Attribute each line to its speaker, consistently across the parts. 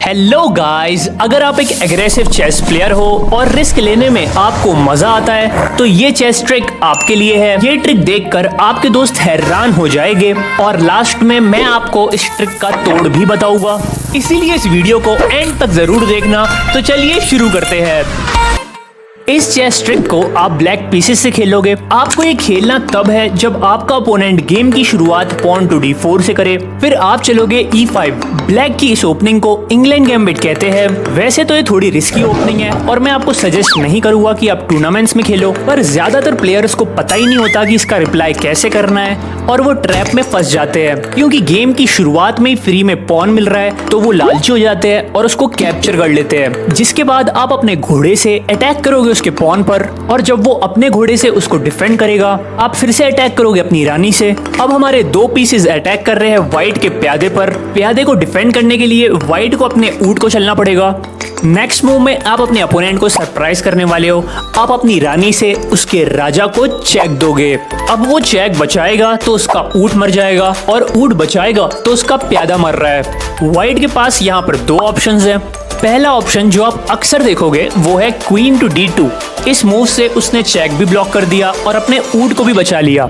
Speaker 1: Hello guys, अगर आप एक एग्रेसिव चेस प्लेयर हो और रिस्क लेने में आपको मजा आता है तो ये चेस ट्रिक आपके लिए है। ये ट्रिक देखकर आपके दोस्त हैरान हो जाएंगे और लास्ट में मैं आपको इस ट्रिक का तोड़ भी बताऊंगा, इसीलिए इस वीडियो को एंड तक जरूर देखना। तो चलिए शुरू करते हैं। इस चेस ट्रिक को आप ब्लैक पीसेस से खेलोगे। आपको ये खेलना तब है जब आपका ओपोनेंट गेम की शुरुआत पॉन टू d4 से करे, फिर आप चलोगे e5। ब्लैक की इस ओपनिंग को इंग्लैंड गैम्बिट कहते हैं। वैसे तो ये थोड़ी रिस्की ओपनिंग है और मैं आपको सजेस्ट नहीं करूंगा कि आप टूर्नामेंट्स में खेलो, पर ज्यादातर प्लेयर्स को पता ही नहीं होता कि इसका रिप्लाई कैसे करना है और वो ट्रैप में फंस जाते हैं, क्योंकि गेम की शुरुआत में ही फ्री में पॉन मिल रहा है तो वो लालची हो जाते हैं और उसको कैप्चर कर लेते हैं। जिसके बाद आप अपने घोड़े से अटैक करोगे उसके पॉन पर, और जब वो अपने घोड़े से उसको डिफेंड करेगा आप फिर से अटैक करोगे अपनी रानी से। अब हमारे दो पीसेस अटैक कर रहे हैं व्हाइट के प्यादे पर। प्यादे को डिफेंड करने के लिए व्हाइट को अपने ऊंट को चलना पड़ेगा। नेक्स्ट मूव में आप अपने अपोनेंट को सरप्राइज करने वाले हो। आप अपनी रानी से उसके राजा को चेक दोगे। अब वो चेक बचाएगा तो उसका ऊंट मर जाएगा और ऊंट बचाएगा तो उसका प्यादा मर रहा है। व्हाइट के पास यहाँ पर दो ऑप्शंस हैं। पहला ऑप्शन जो आप अक्सर देखोगे वो है क्वीन टू d2। इस मूव से उसने चेक भी ब्लॉक कर दिया और अपने ऊंट को भी बचा लिया।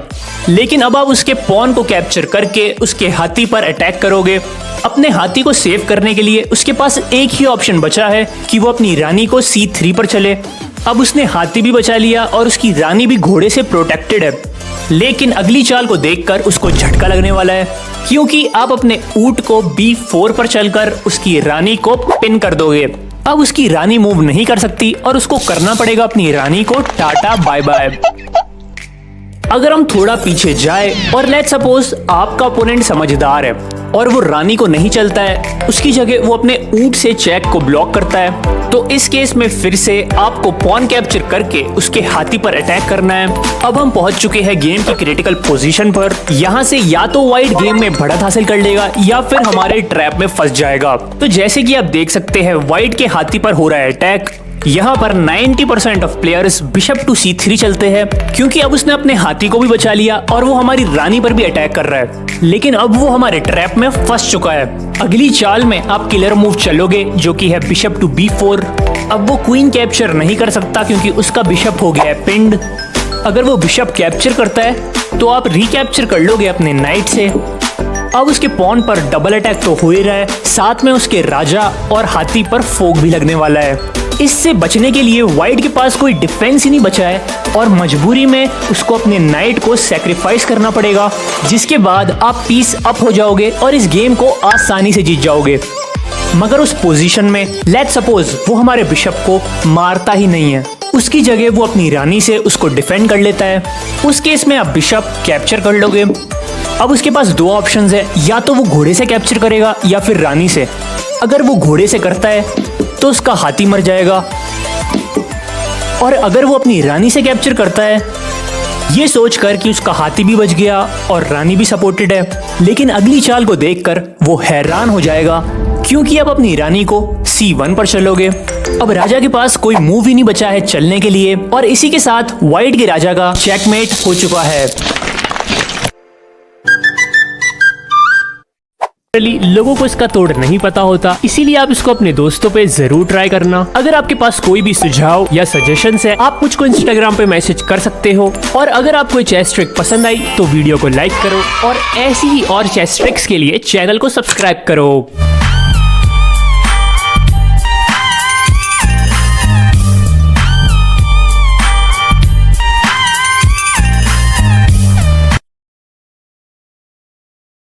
Speaker 1: लेकिन अब आप उसके पॉन को कैप्चर करके उसके हाथी पर अटैक करोगे। अपने हाथी को सेव करने के लिए उसके पास एक ही ऑप्शन बचा है कि वो अपनी रानी को c3 पर चले। अब उसने हाथी भी बचा लिया और उसकी रानी भी घोड़े से प्रोटेक्टेड है। लेकिन अगली चाल को देखकर उसको झटका लगने वाला है, क्योंकि आप अपने ऊंट को b4 पर चलकर उसकी रानी को पिन कर दोगे। अब उसकी रानी मूव नहीं कर सकती और उसको करना पड़ेगा अपनी रानी को टाटा बाय बाय। अगर हम थोड़ा पीछे जाए और लेट्स सपोज आपका ओपोनेंट समझदार है और वो रानी को नहीं चलता है, उसकी जगह वो अपने ऊंट से चेक को ब्लॉक करता है, तो इस केस में फिर से आपको पॉन कैप्चर करके उसके हाथी पर अटैक करना है। अब हम पहुंच चुके हैं गेम की क्रिटिकल पोजीशन पर। यहाँ से या तो व्हाइट गेम में बढ़त हासिल कर लेगा या फिर हमारे ट्रैप में फंस जाएगा। तो जैसे कि आप देख सकते हैं व्हाइट के हाथी पर हो रहा है अटैक। यहाँ पर 90% of players bishop to c3 चलते हैं, क्योंकि अब उसने अपने हाथी को भी बचा लिया और वो हमारी रानी पर भी अटैक कर रहा है। लेकिन अब वो हमारे ट्रैप में फंस चुका है। अगली चाल में आप किलर मूव चलोगे जो कि है बिशप टू b4। अब वो क्वीन कैप्चर नहीं कर सकता क्योंकि उसका बिशप हो गया है पिंड। अगर वो बिशप कैप्चर करता है तो आप रिकैप्चर कर लोगे अपने नाइट से। अब उसके पॉन पर डबल अटैक तो हो ही रहा है, साथ में उसके राजा और हाथी पर फोक भी लगने वाला है। इससे बचने के लिए व्हाइट के पास कोई डिफेंस ही नहीं बचा है और मजबूरी में उसको अपने नाइट को सैक्रिफाइस करना पड़ेगा, जिसके बाद आप पीस अप हो जाओगे और इस गेम को आसानी से जीत जाओगे। मगर उस पोजीशन में लेट्स सपोज वो हमारे बिशप को मारता ही नहीं है, उसकी जगह वो अपनी रानी से उसको डिफेंड कर लेता है। उस केस में आप बिशप कैप्चर कर लोगे। अब उसके पास दो ऑप्शंस है, या तो वो घोड़े से कैप्चर करेगा या फिर रानी से। अगर वो घोड़े से करता है तो उसका हाथी मर जाएगा, और अगर वो अपनी रानी से कैप्चर करता है ये सोचकर कि उसका हाथी भी बच गया और रानी भी सपोर्टेड है, लेकिन अगली चाल को देखकर वो हैरान हो जाएगा, क्योंकि अब अपनी रानी को c1 पर चलोगे। अब राजा के पास कोई मूव ही नहीं बचा है चलने के लिए, और इसी के साथ व्हाइट के राजा का चेकमेट हो चुका है। लोगों को इसका तोड़ नहीं पता होता, इसीलिए आप इसको अपने दोस्तों पे जरूर ट्राई करना। अगर आपके पास कोई भी सुझाव या सजेशंस है आप मुझको इंस्टाग्राम पे मैसेज कर सकते हो। और अगर आपको चेस ट्रिक पसंद आई तो वीडियो को लाइक करो और ऐसी ही और चेस ट्रिक्स के लिए चैनल को सब्सक्राइब करो।